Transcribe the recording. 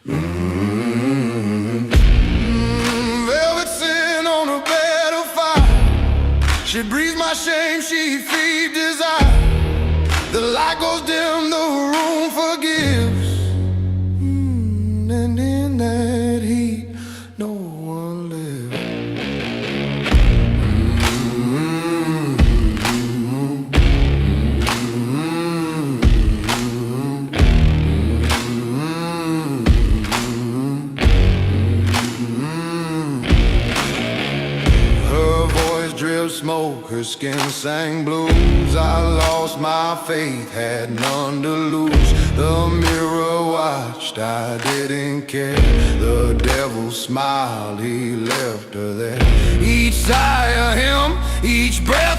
Velvet sin on a bed of fire. She breathes my shame, she feeds desire. The light goes dim, the room forgives. And in that heat, no one lives. Drip smoke, her skin sang blues. I lost my faith, had none to lose. The mirror watched, I didn't care. The devil smiled, he left her there. Each sigh of him, each breath